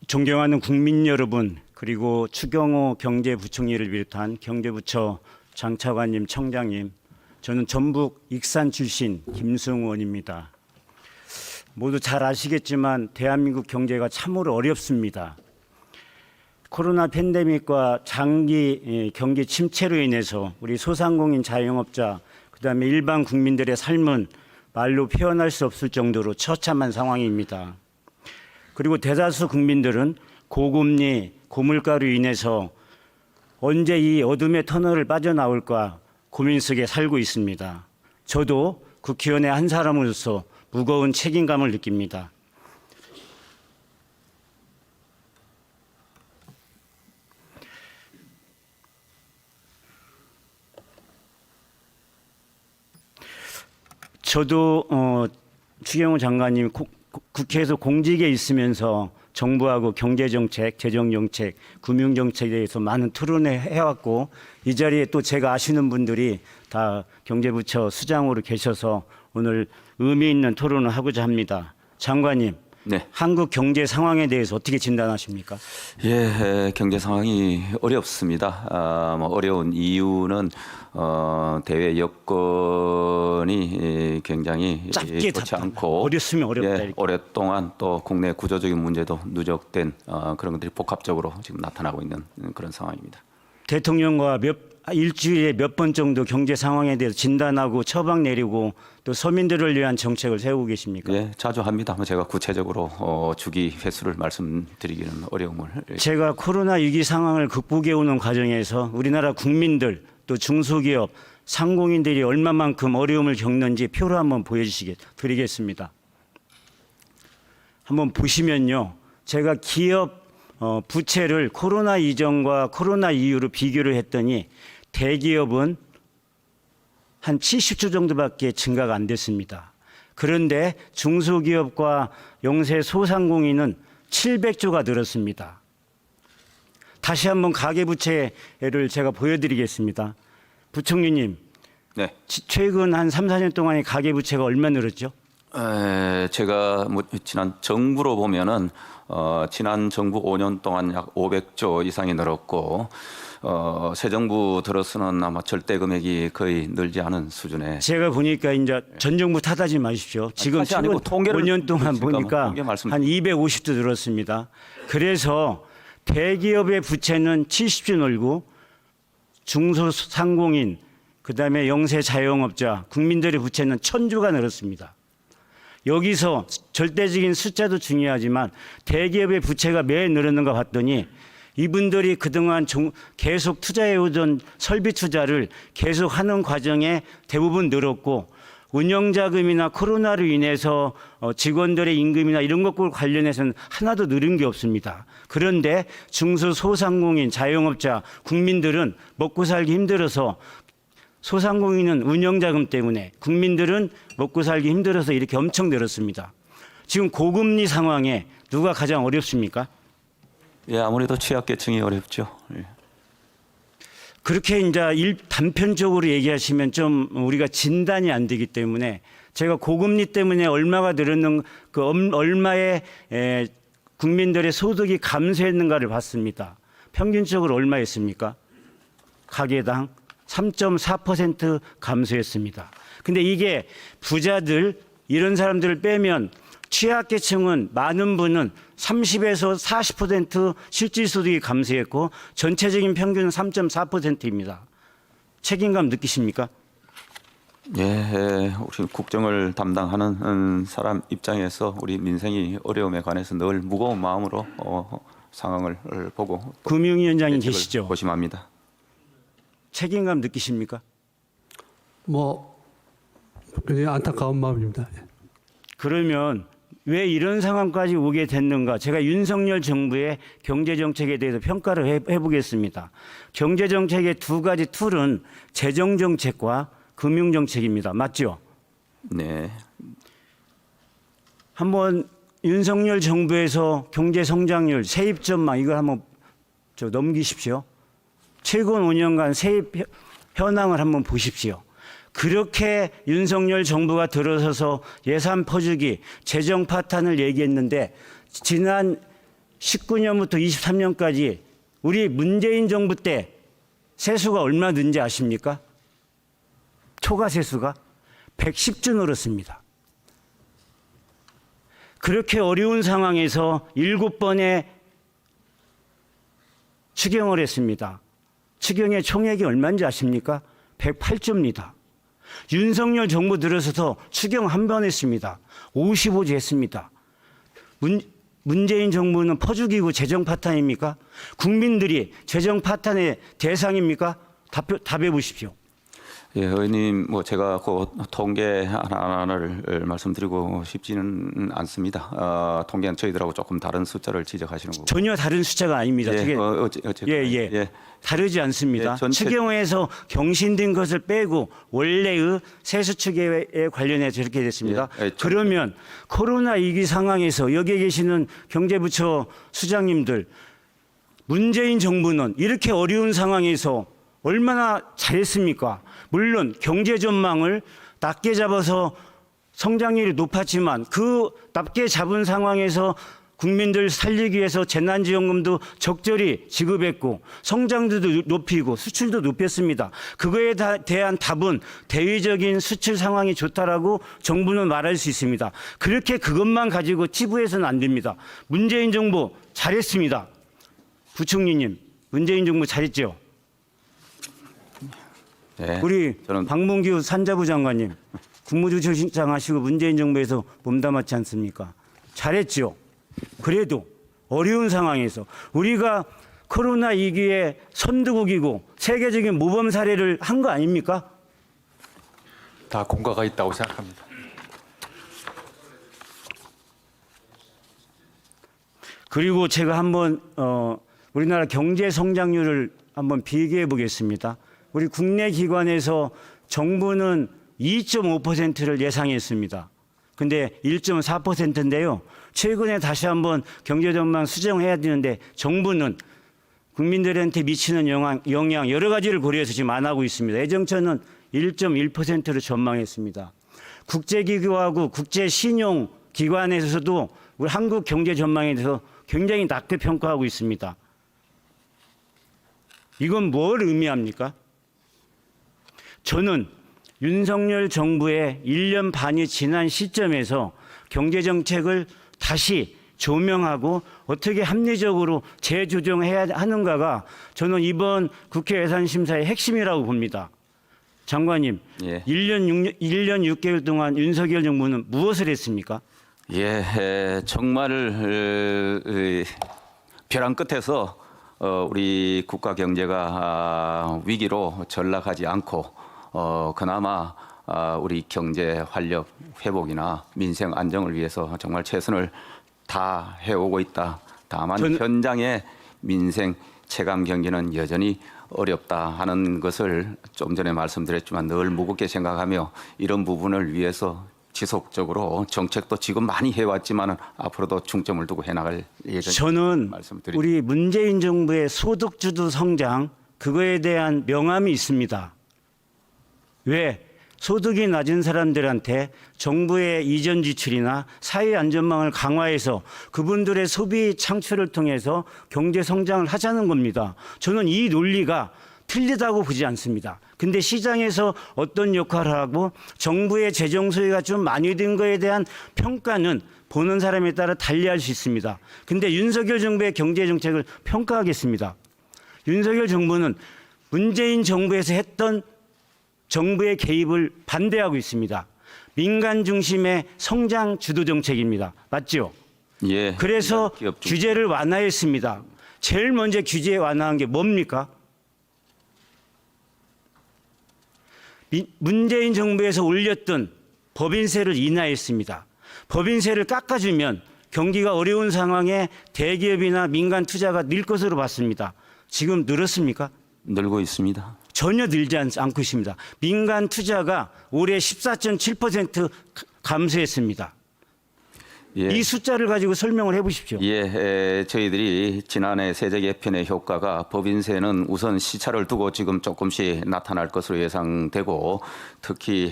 존경하는 국민 여러분, 그리고 추경호 경제부총리를 비롯한 경제부처 장차관님, 청장님, 저는 전북 익산 출신 김승원입니다. 모두 잘 아시겠지만 대한민국 경제가 참으로 어렵습니다. 코로나 팬데믹과 장기 경기 침체로 인해서 우리 소상공인 자영업자, 그다음에 일반 국민들의 삶은 말로 표현할 수 없을 정도로 처참한 상황입니다. 그리고 대다수 국민들은 고금리, 고물가로 인해서 언제 이 어둠의 터널을 빠져나올까 고민 속에 살고 있습니다. 저도 국회의원의 한 사람으로서 무거운 책임감을 느낍니다. 저도 추경호 장관님 국회에서 공직에 있으면서 정부하고 경제정책, 재정정책, 금융정책에 대해서 많은 토론을 해왔고, 이 자리에 또 제가 아시는 분들이 다 경제부처 수장으로 계셔서 오늘 의미 있는 토론을 하고자 합니다. 장관님, 네. 한국 경제 상황에 대해서 어떻게 진단하십니까? 예, 경제 상황이 어렵습니다. 어려운 이유는 대외 여건이 굉장히 짧게 좋지 않고 어렵으면 어렵다. 예, 오랫동안 또 국내 구조적인 문제도 누적된 그런 것들이 복합적으로 지금 나타나고 있는 그런 상황입니다. 대통령과 일주일에 몇 번 정도 경제 상황에 대해서 진단하고 처방 내리고 또 서민들을 위한 정책을 세우고 계십니까? 예, 자주 합니다. 제가 구체적으로 주기 횟수를 말씀드리기는 어려움을. 제가 코로나 위기 상황을 극복해 오는 과정에서 우리나라 국민들 또 중소기업, 상공인들이 얼마만큼 어려움을 겪는지 표로 한번 드리겠습니다. 한번 보시면요. 제가 기업 부채를 코로나 이전과 코로나 이후로 비교를 했더니 대기업은 한 70조 정도밖에 증가가 안 됐습니다. 그런데 중소기업과 영세 소상공인은 700조가 늘었습니다. 다시 한번 가계부채를 제가 보여드리겠습니다. 부총리님, 네. 최근 한 3, 4년 동안의 가계부채가 얼마 늘었죠? 제가 지난 정부로 보면은 지난 정부 5년 동안 약 500조 이상이 늘었고 새 정부 들어서는 아마 절대 금액이 거의 늘지 않은 수준에. 제가 보니까 이제 전 정부 탓하지 마십시오. 지금 최근 5년 동안 보니까 한 250조 늘었습니다. 그래서 대기업의 부채는 70조 늘고 중소상공인, 그다음에 영세 자영업자, 국민들의 부채는 1000조가 늘었습니다. 여기서 절대적인 숫자도 중요하지만 대기업의 부채가 왜 늘었는가 봤더니 이분들이 그동안 계속 투자해오던 설비 투자를 계속하는 과정에 대부분 늘었고, 운영자금이나 코로나로 인해서 직원들의 임금이나 이런 것과 관련해서는 하나도 늘은 게 없습니다. 그런데 중소소상공인, 자영업자, 국민들은 먹고 살기 힘들어서, 소상공인은 운영자금 때문에, 국민들은 먹고 살기 힘들어서 이렇게 엄청 늘었습니다. 지금 고금리 상황에 누가 가장 어렵습니까? 예, 아무래도 취약계층이 어렵죠. 예. 그렇게 이제 단편적으로 얘기하시면 좀 우리가 진단이 안 되기 때문에 제가 고금리 때문에 얼마가 늘었는 얼마의 국민들의 소득이 감소했는가를 봤습니다. 평균적으로 얼마였습니까? 가계당 3.4% 감소했습니다. 근데 이게 부자들 이런 사람들을 빼면 취약계층은 많은 분은 30에서 40% 실질소득이 감소했고 전체적인 평균은 3.4%입니다. 책임감 느끼십니까? 예, 우리 국정을 담당하는 사람 입장에서 우리 민생이 어려움에 관해서 늘 무거운 마음으로 상황을 보고 금융위원장님 계시죠? 고심합니다. 책임감 느끼십니까? 굉장히 안타까운 마음입니다. 그러면 왜 이런 상황까지 오게 됐는가? 제가 윤석열 정부의 경제정책에 대해서 평가를 해보겠습니다. 경제정책의 두 가지 툴은 재정정책과 금융정책입니다. 맞죠? 네. 한번 윤석열 정부에서 경제성장률, 세입 전망 이걸 한번 넘기십시오. 최근 5년간 세입 현황을 한번 보십시오. 그렇게 윤석열 정부가 들어서서 예산 퍼주기, 재정 파탄을 얘기했는데 지난 19년부터 23년까지 우리 문재인 정부 때 세수가 얼마 는지 아십니까? 초과 세수가 110조 늘었습니다. 그렇게 어려운 상황에서 7번의 추경을 했습니다. 추경의 총액이 얼마인지 아십니까? 108조입니다. 윤석열 정부 들어서서 추경 한 번 했습니다. 55조 했습니다. 문재인 정부는 퍼주기고 재정 파탄입니까? 국민들이 재정 파탄의 대상입니까? 답해 보십시오. 예, 의원님, 제가 그 통계 하나를 말씀드리고 싶지는 않습니다. 통계는 저희들하고 조금 다른 숫자를 지적하시는 거고. 전혀 다른 숫자가 아닙니다. 예, 다르지 않습니다. 예, 추경에서 경신된 것을 빼고 원래의 세수 추계에 관련해서 이렇게 됐습니다. 그러면 코로나 위기 상황에서 여기에 계시는 경제부처 수장님들, 문재인 정부는 이렇게 어려운 상황에서 얼마나 잘했습니까? 물론 경제 전망을 낮게 잡아서 성장률이 높았지만 그 낮게 잡은 상황에서 국민들 살리기 위해서 재난지원금도 적절히 지급했고 성장도도 높이고 수출도 높였습니다. 그거에 대한 답은 대외적인 수출 상황이 좋다라고 정부는 말할 수 있습니다. 그렇게 그것만 가지고 치부해서는 안 됩니다. 문재인 정부 잘했습니다. 부총리님, 문재인 정부 잘했죠? 네, 우리 박문규 산자부 장관님, 국무조정실장 하시고 문재인 정부에서 몸담았지 않습니까? 잘했죠. 그래도 어려운 상황에서 우리가 코로나 위기의 선두국이고 세계적인 모범 사례를 한 거 아닙니까? 다 공과가 있다고 생각합니다. 그리고 제가 한번 우리나라 경제 성장률을 한번 비교해 보겠습니다. 우리 국내 기관에서 정부는 2.5%를 예상했습니다. 근데 1.4%인데요. 최근에 다시 한번 경제 전망 수정해야 되는데 정부는 국민들한테 미치는 영향 여러 가지를 고려해서 지금 안 하고 있습니다. 예정처는 1.1%로 전망했습니다. 국제기구하고 국제신용기관에서도 우리 한국 경제 전망에 대해서 굉장히 낮게 평가하고 있습니다. 이건 뭘 의미합니까? 저는 윤석열 정부의 1년 반이 지난 시점에서 경제정책을 다시 조명하고 어떻게 합리적으로 재조정해야 하는가가 저는 이번 국회 예산심사의 핵심이라고 봅니다. 장관님, 예. 1년 6개월 동안 윤석열 정부는 무엇을 했습니까? 예, 정말 벼랑 끝에서 우리 국가 경제가 위기로 전락하지 않고 그나마 우리 경제 활력 회복이나 민생 안정을 위해서 정말 최선을 다 해오고 있다. 다만 현장의 민생 체감 경기는 여전히 어렵다 하는 것을 좀 전에 말씀드렸지만 늘 무겁게 생각하며 이런 부분을 위해서 지속적으로 정책도 지금 많이 해왔지만 앞으로도 중점을 두고 해나갈 예정입니다. 저는 우리 문재인 정부의 소득주도 성장 그거에 대한 명암이 있습니다. 왜? 소득이 낮은 사람들한테 정부의 이전 지출이나 사회 안전망을 강화해서 그분들의 소비 창출을 통해서 경제 성장을 하자는 겁니다. 저는 이 논리가 틀리다고 보지 않습니다. 근데 시장에서 어떤 역할을 하고 정부의 재정 소유가 좀 많이 된 거에 대한 평가는 보는 사람에 따라 달리할 수 있습니다. 근데 윤석열 정부의 경제 정책을 평가하겠습니다. 윤석열 정부는 문재인 정부에서 했던 정부의 개입을 반대하고 있습니다. 민간 중심의 성장 주도 정책입니다. 맞죠? 예. 그래서 규제를 완화했습니다. 제일 먼저 규제 완화한 게 뭡니까? 문재인 정부에서 올렸던 법인세를 인하했습니다. 법인세를 깎아주면 경기가 어려운 상황에 대기업이나 민간 투자가 늘 것으로 봤습니다. 지금 늘었습니까? 늘고 있습니다. 전혀 늘지 않고 있습니다. 민간 투자가 올해 14.7% 감소했습니다. 예. 이 숫자를 가지고 설명을 해보십시오. 예, 저희들이 지난해 세제 개편의 효과가 법인세는 우선 시차를 두고 지금 조금씩 나타날 것으로 예상되고 특히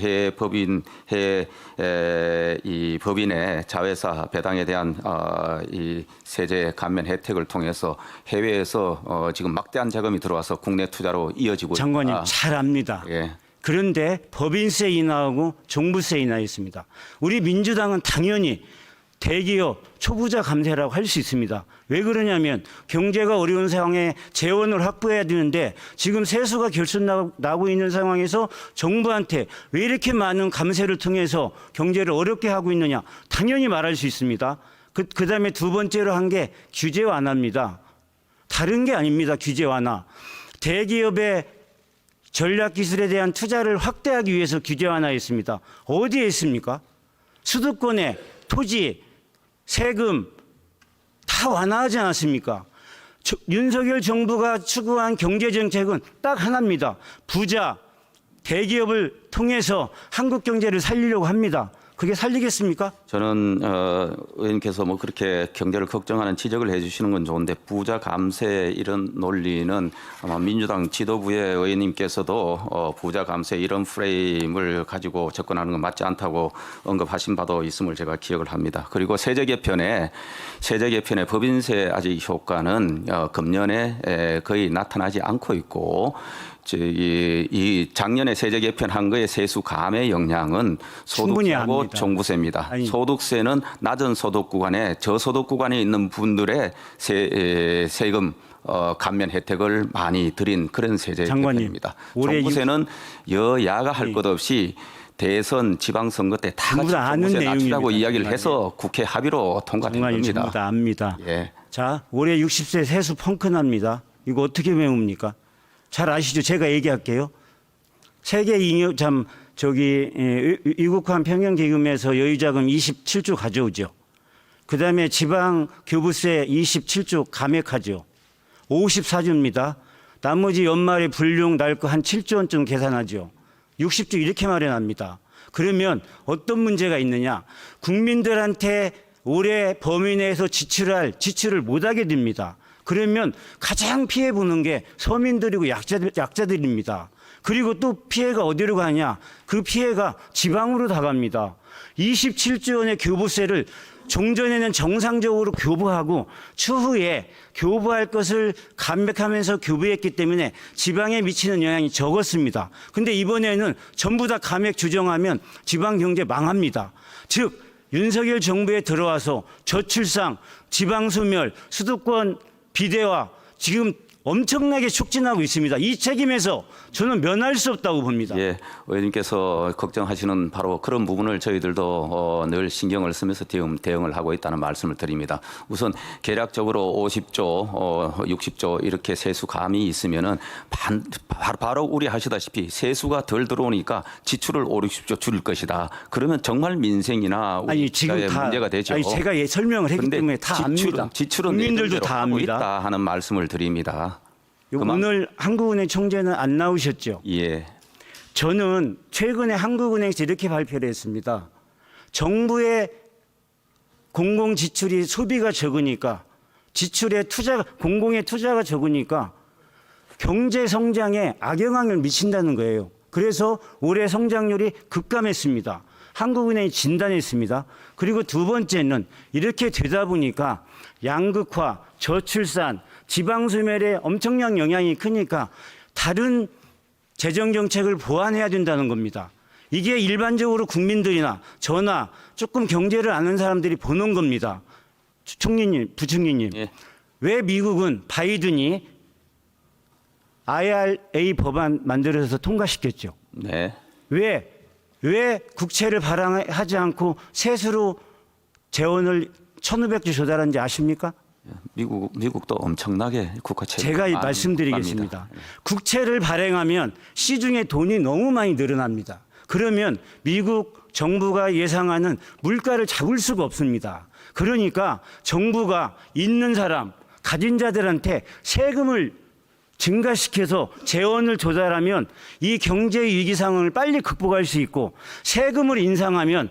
이 법인의 자회사 배당에 대한 이 세제 감면 혜택을 통해서 해외에서 지금 막대한 자금이 들어와서 국내 투자로 이어지고 장관님 있다. 잘 압니다. 예. 그런데 법인세 인하하고 종부세 인하했습니다. 우리 민주당은 당연히 대기업 초부자 감세라고 할 수 있습니다. 왜 그러냐면 경제가 어려운 상황에 재원을 확보해야 되는데 지금 세수가 결손나고 있는 상황에서 정부한테 왜 이렇게 많은 감세를 통해서 경제를 어렵게 하고 있느냐 당연히 말할 수 있습니다. 그다음에 두 번째로 한 게 규제 완화입니다. 다른 게 아닙니다. 규제 완화. 대기업의 전략기술에 대한 투자를 확대하기 위해서 규제 완화했습니다. 어디에 있습니까? 수도권에 토지, 세금 다 완화하지 않았습니까? 윤석열 정부가 추구한 경제정책은 딱 하나입니다. 부자, 대기업을 통해서 한국 경제를 살리려고 합니다. 그게 살리겠습니까? 저는 의원님께서 뭐 그렇게 경제를 걱정하는 지적을 해주시는 건 좋은데 부자 감세 이런 논리는 아마 민주당 지도부의 의원님께서도 부자 감세 이런 프레임을 가지고 접근하는 건 맞지 않다고 언급하신 바도 있음을 제가 기억을 합니다. 그리고 세제 개편의 법인세 아직 효과는 금년에 거의 나타나지 않고 있고 이 작년에 세제 개편한 거의 세수 감의 영향은 소득세하고 종부세입니다. 아니, 소득세는 낮은 소득 구간에 저소득 구간에 있는 분들의 세금 감면 혜택을 많이 드린 그런 세제 개편입니다. 종부세는 여야가 할 것 없이 대선 지방선거 때 다 같이 종부세 낮추라고 이야기를 해서 국회 합의로 통과된 겁니다. 전부 다 압니다. 예. 자, 올해 60세 세수 펑크납니다. 이거 어떻게 외웁니까? 잘 아시죠? 제가 얘기할게요. 세계 잉여 위국환 평형기금에서 여유자금 27조 가져오죠. 그다음에 지방 교부세 27조 감액하죠. 54조입니다. 나머지 연말에 불용 날 거 한 7조 원쯤 계산하죠. 60조 이렇게 마련합니다. 그러면 어떤 문제가 있느냐? 국민들한테 올해 범위 내에서 지출을 못하게 됩니다. 그러면 가장 피해보는 게 서민들이고 약자들입니다. 그리고 또 피해가 어디로 가냐? 그 피해가 지방으로 다 갑니다. 27조 원의 교부세를 종전에는 정상적으로 교부하고 추후에 교부할 것을 감액하면서 교부했기 때문에 지방에 미치는 영향이 적었습니다. 근데 이번에는 전부 다 감액 규정하면 지방 경제 망합니다. 즉 윤석열 정부에 들어와서 저출산, 지방소멸, 수도권 비대화 지금 엄청나게 촉진하고 있습니다. 이 책임에서 저는 면할 수 없다고 봅니다. 예, 의원님께서 걱정하시는 바로 그런 부분을 저희들도 늘 신경을 쓰면서 대응을 하고 있다는 말씀을 드립니다. 우선 계략적으로 50조, 60조 이렇게 세수 감이 있으면은 바로 우려하시다시피 세수가 덜 들어오니까 지출을 5, 60조 줄일 것이다. 그러면 정말 민생이나 우리 지금 다 문제가 되죠. 아니 제가 설명을 했기 때문에 다 압니다. 지출은 국민들도 다 압니다. 있다 하는 말씀을 드립니다. 오늘 한국은행 총재는 안 나오셨죠? 예. 저는 최근에 한국은행에서 이렇게 발표를 했습니다. 정부의 공공 지출이 소비가 적으니까 공공의 투자가 적으니까 경제 성장에 악영향을 미친다는 거예요. 그래서 올해 성장률이 급감했습니다. 한국은행이 진단했습니다. 그리고 두 번째는 이렇게 되다 보니까 양극화, 저출산, 지방소멸에 엄청난 영향이 크니까 다른 재정정책을 보완해야 된다는 겁니다. 이게 일반적으로 국민들이나 저나 조금 경제를 아는 사람들이 보는 겁니다. 총리님, 부총리님. 예. 왜 미국은 바이든이 IRA 법안 만들어서 통과시켰죠? 네. 왜 국채를 발행하지 않고 세수로 재원을 1,500조 조달한지 아십니까? 미국도 엄청나게 국가채. 제가 말씀드리겠습니다. 국채를 발행하면 시중에 돈이 너무 많이 늘어납니다. 그러면 미국 정부가 예상하는 물가를 잡을 수가 없습니다. 그러니까 정부가 있는 사람, 가진 자들한테 세금을 증가시켜서 재원을 조달하면 이 경제 위기 상황을 빨리 극복할 수 있고 세금을 인상하면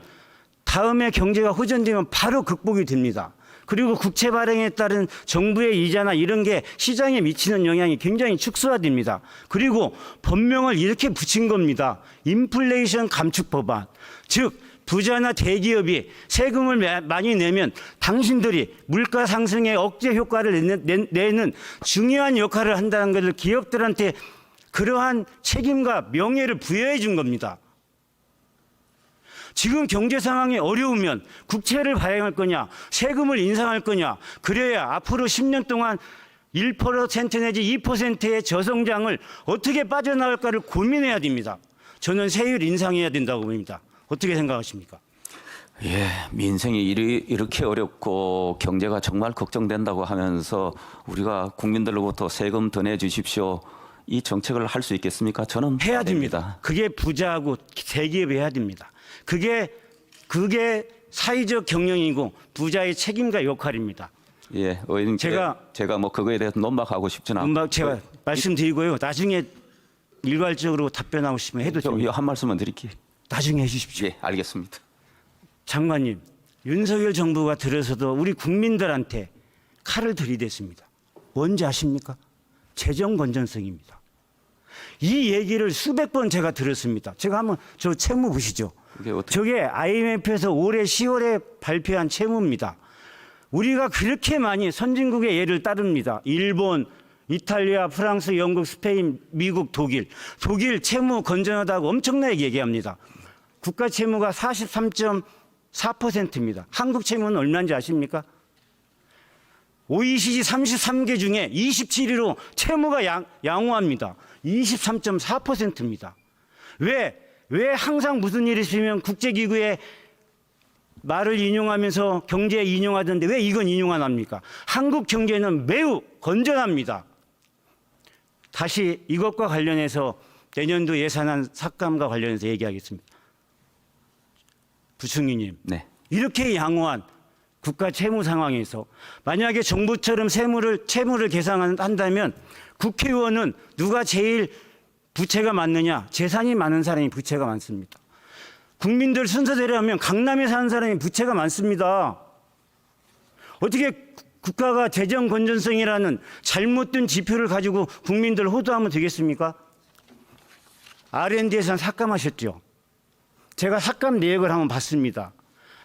다음에 경제가 호전되면 바로 극복이 됩니다. 그리고 국채 발행에 따른 정부의 이자나 이런 게 시장에 미치는 영향이 굉장히 축소화됩니다. 그리고 법명을 이렇게 붙인 겁니다. 인플레이션 감축 법안. 즉 부자나 대기업이 세금을 많이 내면 당신들이 물가 상승의 억제 효과를 내는 중요한 역할을 한다는 것을 기업들한테 그러한 책임과 명예를 부여해 준 겁니다. 지금 경제 상황이 어려우면 국채를 발행할 거냐, 세금을 인상할 거냐, 그래야 앞으로 10년 동안 1% 내지 2%의 저성장을 어떻게 빠져나갈까를 고민해야 됩니다. 저는 세율 인상해야 된다고 봅니다. 어떻게 생각하십니까? 예, 민생이 이렇게 어렵고 경제가 정말 걱정된다고 하면서 우리가 국민들로부터 세금 더 내주십시오. 이 정책을 할 수 있겠습니까? 저는 해야 됩니다. 그게 부자하고 대기업이 해야 됩니다. 그게 사회적 경영이고 부자의 책임과 역할입니다. 예, 의원님 제가 뭐 그거에 대해서 논박하고 싶지는 않고 제가 말씀드리고요. 나중에 일괄적으로 답변하고 싶으면 해도 됩니다. 한 말씀만 드릴게요. 나중에 해주십시오. 예, 알겠습니다. 장관님, 윤석열 정부가 들어서도 우리 국민들한테 칼을 들이댔습니다. 뭔지 아십니까? 재정 건전성입니다. 이 얘기를 수백 번 제가 들었습니다. 제가 한번 저 채무 보시죠. 저게 IMF에서 올해 10월에 발표한 채무입니다. 우리가 그렇게 많이 선진국의 예를 따릅니다. 일본, 이탈리아, 프랑스, 영국, 스페인, 미국, 독일 채무 건전하다고 엄청나게 얘기합니다. 국가 채무가 43.4%입니다. 한국 채무는 얼마인지 아십니까? OECD 33개 중에 27위로 채무가 양호합니다. 23.4%입니다. 왜 항상 무슨 일이 있으면 국제기구의 말을 인용하면서 경제에 인용하던데 왜 이건 인용 안 합니까? 한국 경제는 매우 건전합니다. 다시 이것과 관련해서 내년도 예산안 삭감과 관련해서 얘기하겠습니다. 부총리님, 네. 이렇게 양호한 국가 채무 상황에서 만약에 정부처럼 채무를 계산한다면 국회의원은 누가 제일 부채가 많느냐? 재산이 많은 사람이 부채가 많습니다. 국민들 순서대로 하면 강남에 사는 사람이 부채가 많습니다. 어떻게 국가가 재정 건전성이라는 잘못된 지표를 가지고 국민들 호도하면 되겠습니까? R&D 예산 삭감하셨죠. 제가 삭감 내역을 한번 봤습니다.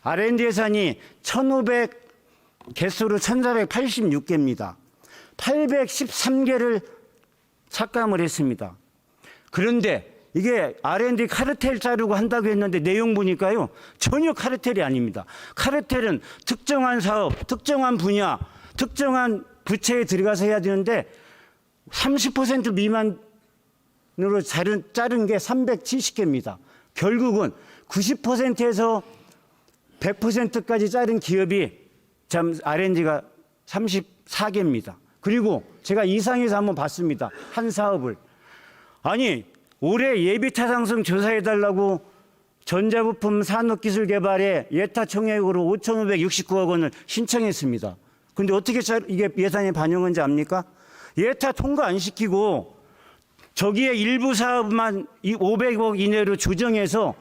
R&D 예산이 1,500 개수로 1,486개입니다. 813개를 삭감을 했습니다. 그런데 이게 R&D 카르텔 자르고 한다고 했는데 내용 보니까요. 전혀 카르텔이 아닙니다. 카르텔은 특정한 사업, 특정한 분야, 특정한 부채에 들어가서 해야 되는데 30% 미만으로 자른 게 370개입니다. 결국은 90%에서 100%까지 자른 기업이 참 R&D가 34개입니다. 그리고 제가 이상해서 한번 봤습니다. 한 사업을. 아니 올해 예비타당성 조사해달라고 전자부품 산업기술개발에 예타 총액으로 5,569억 원을 신청했습니다. 그런데 어떻게 이게 예산에 반영한지 압니까? 예타 통과 안 시키고 저기에 일부 사업만 500억 이내로 조정해서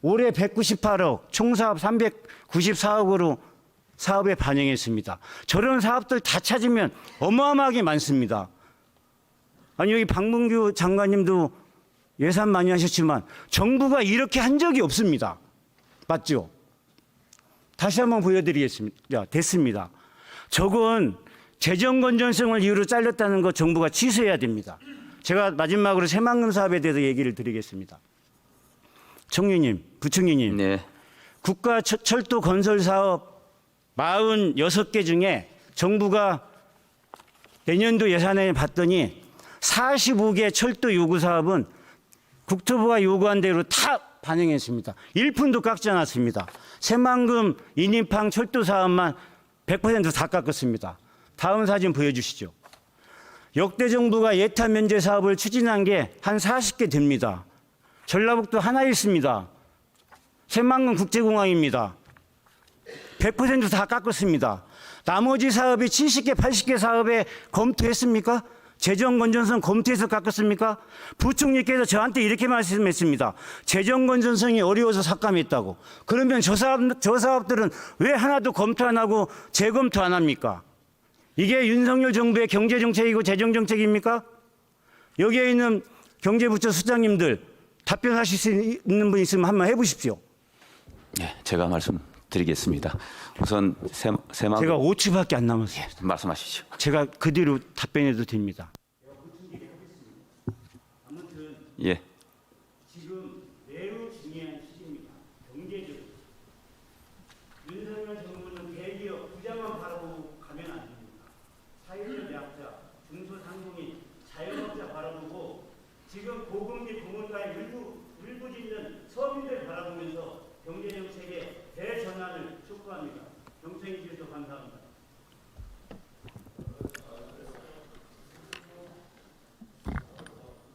올해 198억, 총사업 394억으로 사업에 반영했습니다. 저런 사업들 다 찾으면 어마어마하게 많습니다. 아니 여기 박문규 장관님도 예산 많이 하셨지만 정부가 이렇게 한 적이 없습니다. 맞죠? 다시 한번 보여드리겠습니다. 됐습니다. 저건 재정 건전성을 이유로 잘렸다는 거 정부가 취소해야 됩니다. 제가 마지막으로 새만금 사업에 대해서 얘기를 드리겠습니다. 총리님, 부총리님, 네. 국가 철도 건설 사업 46개 중에 정부가 내년도 예산에 봤더니 45개 철도 요구 사업은 국토부가 요구한 대로 다 반영했습니다. 1푼도 깎지 않았습니다. 새만금 인인팡 철도 사업만 100% 다 깎았습니다. 다음 사진 보여주시죠. 역대 정부가 예타 면제 사업을 추진한 게 한 40개 됩니다. 전라북도 하나 있습니다. 새만금 국제공항입니다. 100% 다 깎았습니다. 나머지 사업이 70개, 80개 사업에 검토했습니까? 재정 건전성 검토해서 깎았습니까? 부총리께서 저한테 이렇게 말씀했습니다. 재정 건전성이 어려워서 삭감했다고. 그러면 저 사업들은 왜 하나도 검토 안 하고 재검토 안 합니까? 이게 윤석열 정부의 경제정책이고 재정정책입니까? 여기에 있는 경제부처 수장님들 답변하실 수 있는 분 있으면 한번 해보십시오. 예, 제가 말씀드리겠습니다. 우선 새마을 제가 5초밖에 안 남았어요. 말씀하시죠. 제가 그대로 답변해도 됩니다. 예. 지금 매우 중요한 시기입니다. 경제적으로. 윤석열 정부는 대기업 부자만 바라보고 가면 안 됩니다. 사회적 약자, 중소상공인, 자영업자 바라보고 지금 고금리 부문가의 일부 짓는 서민들 바라보면서 경제정책의 대전환을 촉구합니다. 경쟁이